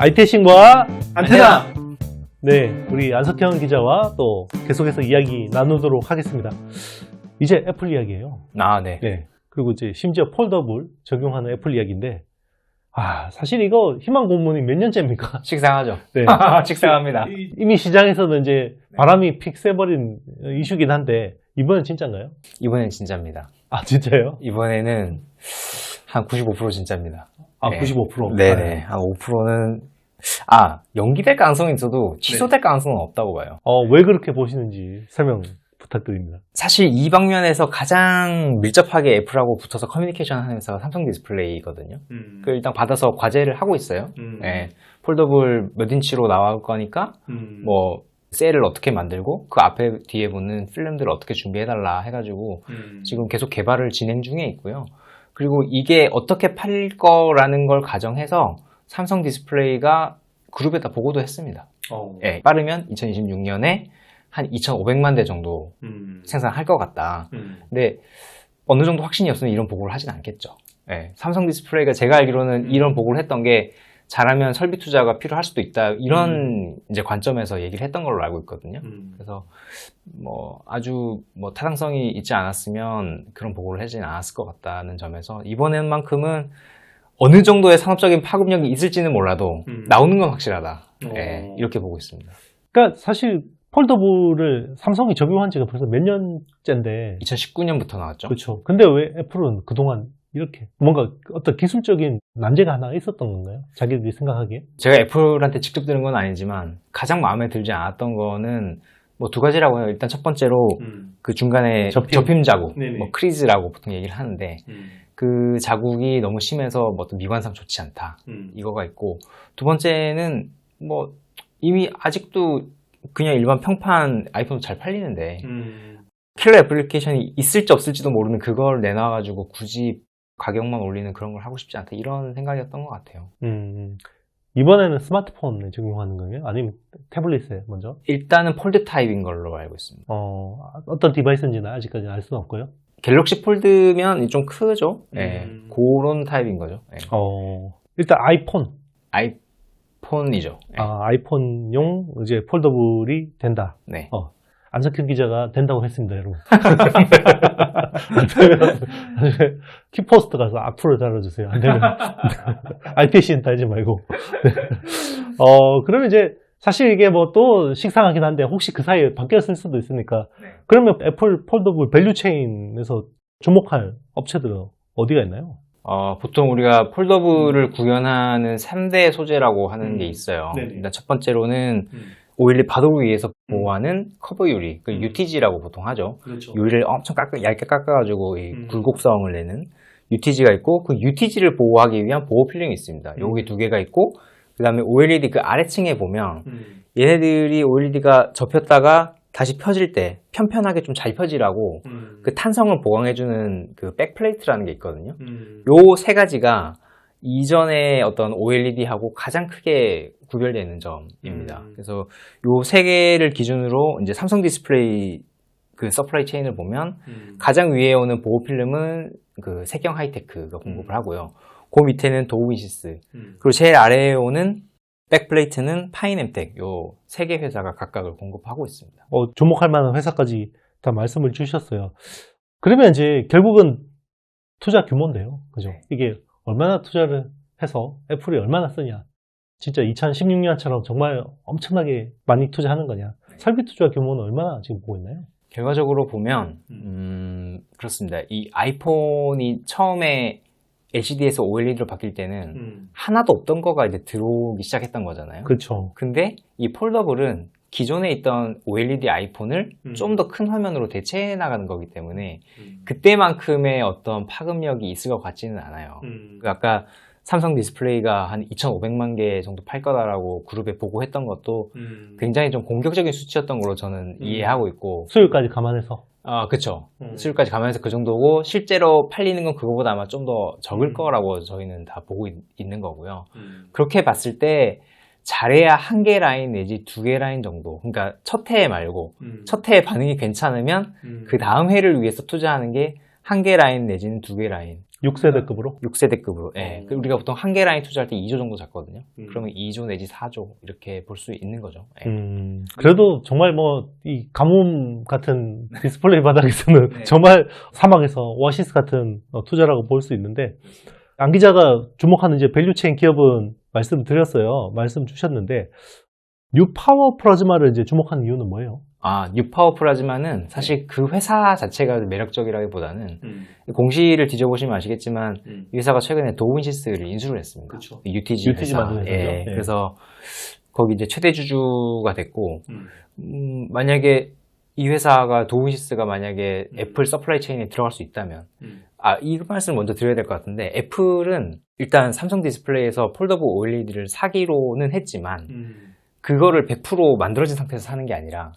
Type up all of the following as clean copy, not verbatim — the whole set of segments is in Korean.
아이테신과 안테나! 네, 우리 안석현 기자와 또 계속해서 이야기 나누도록 하겠습니다. 이제 애플 이야기예요. 아, 네. 네. 그리고 이제 심지어 폴더블 적용하는 애플 이야기인데, 사실 이거 희망 고문이 몇 년째입니까? 식상하죠. 네. 식상합니다. 이미 시장에서는 이제 바람이 픽 쐬버린 이슈긴 한데, 이번엔 진짜인가요? 이번엔 진짜입니다. 아, 진짜요? 이번에는 한 95% 진짜입니다. 아, 네. 95%? 네네. 한 5%는, 연기될 가능성이 있어도 취소될 가능성은 없다고 봐요. 왜 그렇게 보시는지 설명 부탁드립니다. 사실 이 방면에서 가장 밀접하게 애플하고 붙어서 커뮤니케이션 하는 회사가 삼성 디스플레이거든요. 그 일단 받아서 과제를 하고 있어요. 네. 폴더블 몇 인치로 나올 거니까, 셀을 어떻게 만들고, 그 앞에 뒤에 붙는 필름들을 어떻게 준비해달라 해가지고, 지금 계속 개발을 진행 중에 있고요. 그리고 이게 어떻게 팔릴 거라는 걸 가정해서 삼성 디스플레이가 그룹에다 보고도 했습니다. 네, 빠르면 2026년에 한 2,500만 대 정도 생산할 것 같다. 근데 어느 정도 확신이 없으면 이런 보고를 하진 않겠죠. 네, 삼성 디스플레이가 제가 알기로는 이런 보고를 했던 게 잘하면 설비 투자가 필요할 수도 있다. 이런 이제 관점에서 얘기를 했던 걸로 알고 있거든요. 그래서 아주 타당성이 있지 않았으면 그런 보고를 하지는 않았을 것 같다는 점에서 이번엔만큼은 어느 정도의 산업적인 파급력이 있을지는 몰라도 나오는 건 확실하다. 네, 이렇게 보고 있습니다. 그러니까 사실 폴더블을 삼성이 적용한 지가 벌써 몇 년째인데 2019년부터 나왔죠. 그렇죠. 근데 왜 애플은 그동안 이렇게 뭔가 어떤 기술적인 난제가 하나 있었던 건가요? 자기들이 생각하기에? 제가 애플한테 직접 들은 건 아니지만 가장 마음에 들지 않았던 거는 두 가지라고 해요. 일단 첫 번째로 그 중간에 접힘 자국, 크리즈라고 보통 얘기를 하는데 그 자국이 너무 심해서 어떤 미관상 좋지 않다. 이거가 있고, 두 번째는 이미 아직도 그냥 일반 평판 아이폰도 잘 팔리는데 킬러 애플리케이션이 있을지 없을지도 모르는 그걸 내놔가지고 굳이 가격만 올리는 그런 걸 하고 싶지 않다, 이런 생각이었던 것 같아요. 이번에는 스마트폰에 적용하는 거예요? 아니면 태블릿에 먼저? 일단은 폴드 타입인 걸로 알고 있습니다. 어떤 디바이스인지는 아직까지는 알 수는 없고요. 갤럭시 폴드면 좀 크죠? 네, 그런 타입인 거죠. 네. 일단 아이폰이죠. 네. 아이폰용 이제 폴더블이 된다. 네. 안석현 기자가 된다고 했습니다, 여러분. 키포스트 가서 악플을 달아주세요. 안 되면 아이패신 달지 말고. 그러면 이제 사실 이게 또 식상하긴 한데 혹시 그 사이에 바뀌었을 수도 있으니까, 그러면 애플 폴더블 밸류체인에서 주목할 업체들은 어디가 있나요? 보통 우리가 폴더블을 구현하는 3대 소재라고 하는 게 있어요. 일단 첫 번째로는 오일리 바둑 위에서 보호하는 커브 유리, 그 UTG라고 보통 하죠. 그렇죠. 유리를 엄청 얇게 깎아가지고 이 굴곡성을 내는 UTG가 있고, 그 UTG를 보호하기 위한 보호 필름이 있습니다. 여기 두 개가 있고, 그 다음에 OLED 그 아래층에 보면 얘네들이 OLED가 접혔다가 다시 펴질 때 편편하게 좀 잘 펴지라고 그 탄성을 보강해주는 그 백플레이트라는 게 있거든요. 요 세 가지가 이전의 어떤 OLED하고 가장 크게 구별되는 점입니다. 그래서 요 세 개를 기준으로 이제 삼성 디스플레이 그 서플라이 체인을 보면 가장 위에 오는 보호 필름은 그 색경 하이테크가 공급을 하고요. 그 밑에는 도우이시스, 그리고 제일 아래에 오는 백플레이트는 파인엠텍, 요 세 개 회사가 각각을 공급하고 있습니다. 주목할 만한 회사까지 다 말씀을 주셨어요. 그러면 이제 결국은 투자 규모인데요. 그죠? 이게 얼마나 투자를 해서 애플이 얼마나 쓰냐. 진짜 2016년처럼 정말 엄청나게 많이 투자하는 거냐. 설비 투자 규모는 얼마나 지금 보고 있나요? 결과적으로 보면 그렇습니다. 이 아이폰이 처음에 LCD에서 OLED로 바뀔 때는 하나도 없던 거가 이제 들어오기 시작했던 거잖아요. 그렇죠. 근데 이 폴더블은 기존에 있던 OLED 아이폰을 좀 더 큰 화면으로 대체해 나가는 거기 때문에 그때만큼의 어떤 파급력이 있을 것 같지는 않아요. 아까 삼성 디스플레이가 한 2,500만 개 정도 팔 거다라고 그룹에 보고했던 것도 굉장히 좀 공격적인 수치였던 걸로 저는 이해하고 있고, 수요까지 감안해서. 그쵸. 수요까지 감안해서 그 정도고, 실제로 팔리는 건 그거보다 아마 좀 더 적을 거라고 저희는 다 보고 있는 거고요. 그렇게 봤을 때 잘해야 한 개 라인 내지 두 개 라인 정도, 그러니까 첫 해 말고 첫 해에 반응이 괜찮으면 그 다음 해를 위해서 투자하는 게 한 개 라인 내지는 두 개 라인, 6세대급으로? 6세대급으로. 예. 우리가 보통 한 개 라인 투자할 때 2조 정도 잡거든요. 그러면 2조 내지 4조 이렇게 볼 수 있는 거죠. 예. 그래도 정말 뭐 이 가뭄 같은 디스플레이 바닥에서는 네. 정말 사막에서 오아시스 같은 투자라고 볼 수 있는데, 안 기자가 주목하는 이제 밸류체인 기업은 말씀드렸어요. 말씀 주셨는데, 뉴파워 플라즈마를 이제 주목하는 이유는 뭐예요? 뉴파워 플라즈마는 사실 그 회사 자체가 매력적이라기보다는 공시를 뒤져보시면 아시겠지만 이 회사가 최근에 도우인시스를 인수를 했습니다. 그렇죠. UTG 회사. 만든 회사죠. 예, 네. 그래서 거기 이제 최대 주주가 됐고, 만약에 이 회사가 도우인시스가 만약에 애플 서플라이 체인에 들어갈 수 있다면, 이 말씀을 먼저 드려야 될 것 같은데, 애플은 일단 삼성 디스플레이에서 폴더블 OLED를 사기로는 했지만 그거를 100% 만들어진 상태에서 사는 게 아니라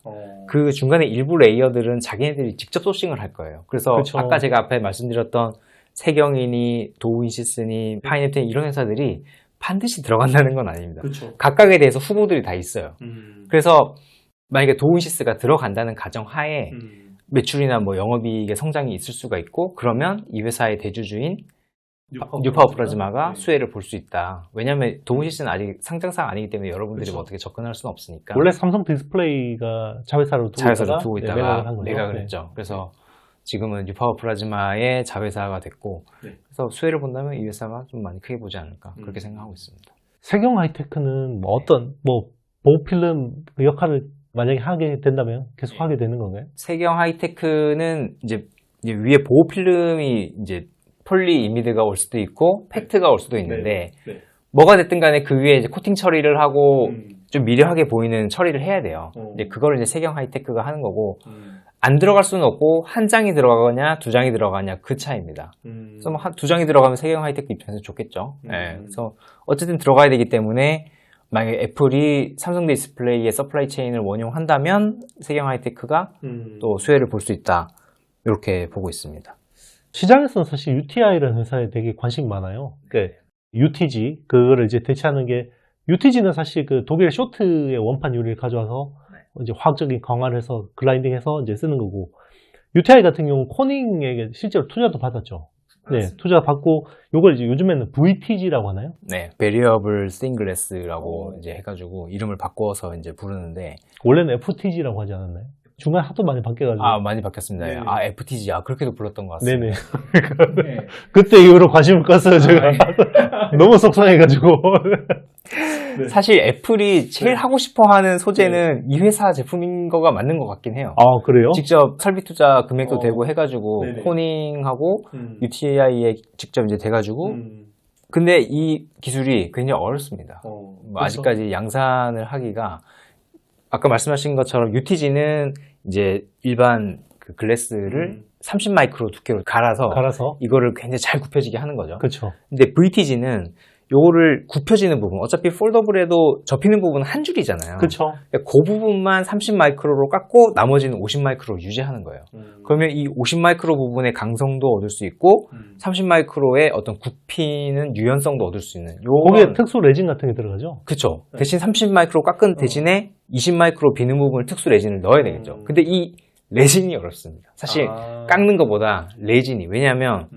그 중간에 일부 레이어들은 자기네들이 직접 소싱을 할 거예요. 그래서 그쵸. 아까 제가 앞에 말씀드렸던 세경이니 도우인시스니 파인애플 이런 회사들이 반드시 들어간다는 건 아닙니다. 그쵸. 각각에 대해서 후보들이 다 있어요. 그래서 만약에 도우인시스가 들어간다는 가정하에 매출이나 뭐 영업이익의 성장이 있을 수가 있고, 그러면 이 회사의 대주주인 뉴파워 플라즈마가 네. 수혜를 볼 수 있다. 왜냐하면 도우인시스는 아직 상장사가 아니기 때문에 여러분들이 뭐 어떻게 접근할 수는 없으니까. 원래 삼성 디스플레이가 자회사로 두고 있다가 매각을 했죠. 그래서 지금은 뉴파워 플라즈마의 자회사가 됐고, 그래서 수혜를 본다면 이 회사가 좀 많이 크게 보지 않을까 그렇게 생각하고 있습니다. 세경 하이테크는 뭐 어떤 보호필름 그 역할을 만약에 하게 된다면 계속 하게 되는 건가요? 세경 하이테크는 이제 위에 보호필름이 이제 폴리 이미드가 올 수도 있고 팩트가 올 수도 있는데 뭐가 됐든 간에 그 위에 이제 코팅 처리를 하고 좀 미려하게 보이는 처리를 해야 돼요. 이제 그거를 이제 세경 하이테크가 하는 거고, 안 들어갈 수는 없고 한 장이 들어가거나 두 장이 들어가냐 그 차이입니다. 그래서 뭐 두 장이 들어가면 세경 하이테크 입장에서 좋겠죠. 네, 그래서 어쨌든 들어가야 되기 때문에 만약에 애플이 삼성 디스플레이의 서플라이 체인을 원용한다면 세경 하이테크가 또 수혜를 볼 수 있다, 이렇게 보고 있습니다. 시장에서는 사실 UTI라는 회사에 되게 관심이 많아요. 그러니까 UTG, 그거를 이제 대체하는 게, UTG는 사실 그 독일 쇼트의 원판 유리를 가져와서 이제 화학적인 강화를 해서 글라인딩해서 이제 쓰는 거고, UTI 같은 경우는 코닝에게 실제로 투자도 받았죠. 네, 투자 받고, 요걸 이제 요즘에는 VTG라고 하나요? 네, Variable Thin Glass라고 이제 해가지고 이름을 바꿔서 이제 부르는데, 원래는 FTG라고 하지 않았나요? 중간에 하도 많이 바뀌어가지고. 많이 바뀌었습니다. 네네. FTG, 그렇게도 불렀던 것 같습니다. 네네. 네. 그때 이후로 관심을 껐어요, 제가. 너무 속상해가지고. 네. 사실 애플이 제일 하고 싶어 하는 소재는 이 회사 제품인 거가 맞는 것 같긴 해요. 그래요? 직접 설비 투자 금액도 되고 해가지고, 코닝하고 UTI에 직접 이제 돼가지고, 근데 이 기술이 굉장히 어렵습니다. 아직까지 양산을 하기가, 아까 말씀하신 것처럼 UTG는 이제 일반 그 글래스를 30 마이크로 두께로 갈아서 이거를 굉장히 잘 굽혀지게 하는 거죠. 그렇죠. 근데 VTG는 요거를 굽혀지는 부분, 어차피 폴더블에도 접히는 부분은 한 줄이잖아요. 그렇죠. 그 부분만 30 마이크로로 깎고 나머지는 50 마이크로 유지하는 거예요. 그러면 이 50 마이크로 부분의 강성도 얻을 수 있고 30 마이크로의 어떤 굽히는 유연성도 얻을 수 있는. 거기에 특수 레진 같은 게 들어가죠? 그렇죠. 대신 30 마이크로 깎은 대신에 20 마이크로 비는 부분을 특수 레진을 넣어야 되겠죠. 근데 이 레진이 어렵습니다. 사실 깎는 것보다 레진이. 왜냐하면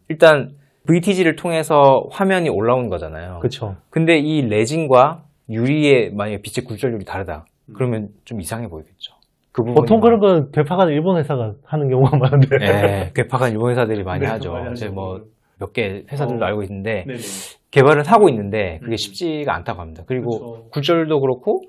일단 VTG를 통해서 화면이 올라오는 거잖아요. 그렇죠. 근데 이 레진과 유리의 만약에 빛의 굴절률이 다르다. 그러면 좀 이상해 보이겠죠. 그 보통 그런 건 괴팍한 일본 회사가 하는 경우가 많은데. 네, 괴팍한 일본 회사들이 많이 하죠. 이제 뭐 몇 개 회사들도 알고 있는데 개발은 하고 있는데 그게 쉽지가 않다고 합니다. 그리고 굴절도 그렇고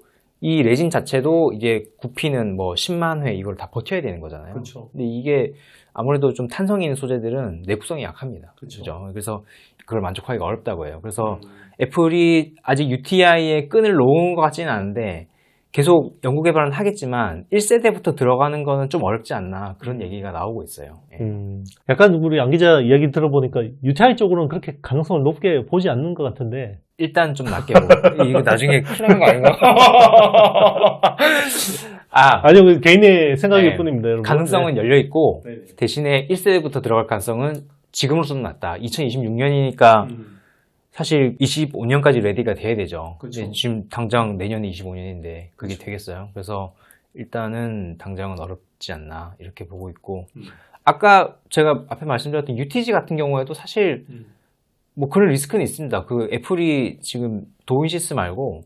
이 레진 자체도 이게 굽히는 뭐 10만 회 이걸 다 버텨야 되는 거잖아요. 그렇죠. 근데 이게 아무래도 좀 탄성이 있는 소재들은 내구성이 약합니다. 그렇죠. 그래서 그걸 만족하기가 어렵다고 해요. 그래서 애플이 아직 UTI에 끈을 놓은 것 같지는 않은데 계속 연구 개발은 하겠지만 1세대부터 들어가는 거는 좀 어렵지 않나, 그런 얘기가 나오고 있어요. 약간 우리 양 기자 이야기 들어보니까 UTI 쪽으로는 그렇게 가능성을 높게 보지 않는 것 같은데. 일단 좀 낮게 보고. 이거 나중에 큰일 나는 거 아닌가? 아니요, 개인의 생각일 뿐입니다, 여러분. 가능성은 열려 있고 대신에 1세대부터 들어갈 가능성은 지금으로서는 낮다. 2026년이니까 사실 25년까지 레디가 돼야 되죠. 그렇죠. 지금 당장 내년이 25년인데 그게 되겠어요. 그래서 일단은 당장은 어렵지 않나 이렇게 보고 있고, 아까 제가 앞에 말씀드렸던 UTG 같은 경우에도 사실 뭐 그런 리스크는 있습니다. 그 애플이 지금 도인시스 말고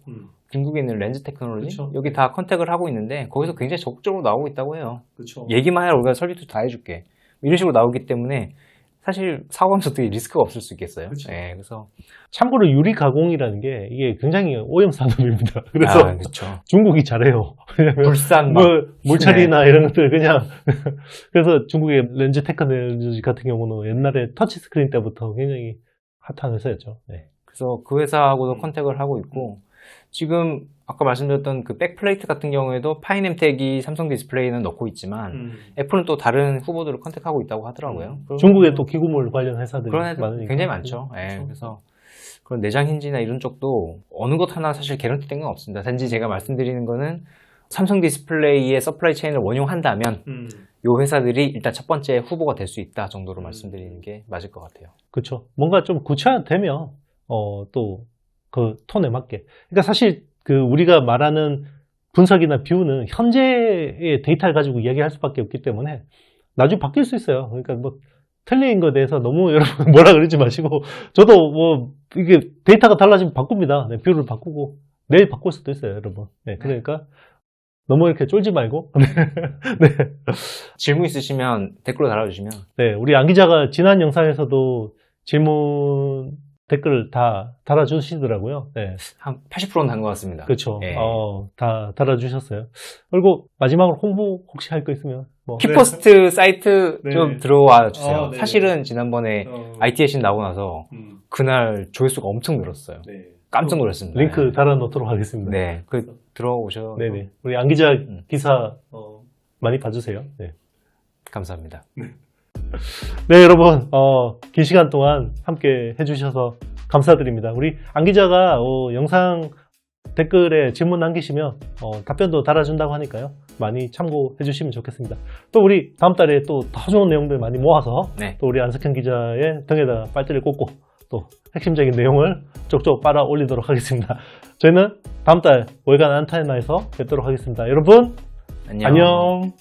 중국에 있는 렌즈 테크놀로지 그쵸. 여기 다 컨택을 하고 있는데 거기서 굉장히 적극적으로 나오고 있다고 해요. 그렇죠. 얘기만 해라 우리가 설비도 다 해줄게. 이런 식으로 나오기 때문에 사실 사고하면서 되게 리스크가 없을 수 있겠어요. 그쵸. 네, 그래서 참고로 유리 가공이라는 게 이게 굉장히 오염 산업입니다. 그래서 그렇죠. 중국이 잘해요. 왜냐면 불산 뭐 막 물처리나 이런 것들 그냥 그래서 중국의 렌즈 테크놀로지 같은 경우는 옛날에 터치 스크린 때부터 굉장히 핫한 회사였죠. 네. 그래서 그 회사하고도 컨택을 하고 있고 지금 아까 말씀드렸던 그 백플레이트 같은 경우에도 파이넴텍이 삼성 디스플레이는 넣고 있지만 애플은 또 다른 후보들을 컨택하고 있다고 하더라고요. 중국에 또 기구물 관련 회사들이 그런 애들 많으니까. 굉장히 많죠. 예, 그래서 그런 내장 힌지나 이런 쪽도 어느 것 하나 사실 개런티 된 건 없습니다. 단지 제가 말씀드리는 거는 삼성 디스플레이의 서플라이 체인을 원용한다면 이 회사들이 일단 첫 번째 후보가 될 수 있다 정도로 말씀드리는 게 맞을 것 같아요. 그렇죠. 뭔가 좀 구체화되면 또 그 톤에 맞게. 그러니까 사실 그 우리가 말하는 분석이나 뷰는 현재의 데이터를 가지고 이야기할 수밖에 없기 때문에 나중에 바뀔 수 있어요. 그러니까 뭐 틀린 거에 대해서 너무 여러분 뭐라 그러지 마시고 저도 뭐 이게 데이터가 달라지면 바꿉니다. 네, 뷰를 바꾸고 내일 바꿀 수도 있어요, 여러분. 네, 그러니까 너무 이렇게 쫄지 말고. 네. 질문 있으시면 댓글로 달아주시면 네, 우리 안 기자가 지난 영상에서도 질문 댓글을 다 달아주시더라고요. 네. 한 80%는 단 것 같습니다. 그렇죠. 예. 다 달아주셨어요. 그리고 마지막으로 홍보 혹시 할 거 있으면 뭐. 키포스트 사이트 네. 좀 들어와 주세요. 네. 사실은 지난번에 IT의 나오고 나서 그날 조회수가 엄청 늘었어요. 네. 깜짝 놀랐습니다. 링크 달아놓도록 하겠습니다. 네, 그 들어오셔. 네네. 우리 안 기자 기사 많이 봐주세요. 네. 감사합니다. 네, 여러분, 긴 시간 동안 함께 해주셔서 감사드립니다. 우리 안 기자가 영상 댓글에 질문 남기시면 답변도 달아준다고 하니까요. 많이 참고해 주시면 좋겠습니다. 또 우리 다음 달에 또 더 좋은 내용들 많이 모아서 네. 또 우리 안석현 기자의 등에다 빨대를 꽂고 또 핵심적인 내용을 쪽쪽 빨아 올리도록 하겠습니다. 저희는 다음 달 월간 안타에나에서 뵙도록 하겠습니다. 여러분, 안녕.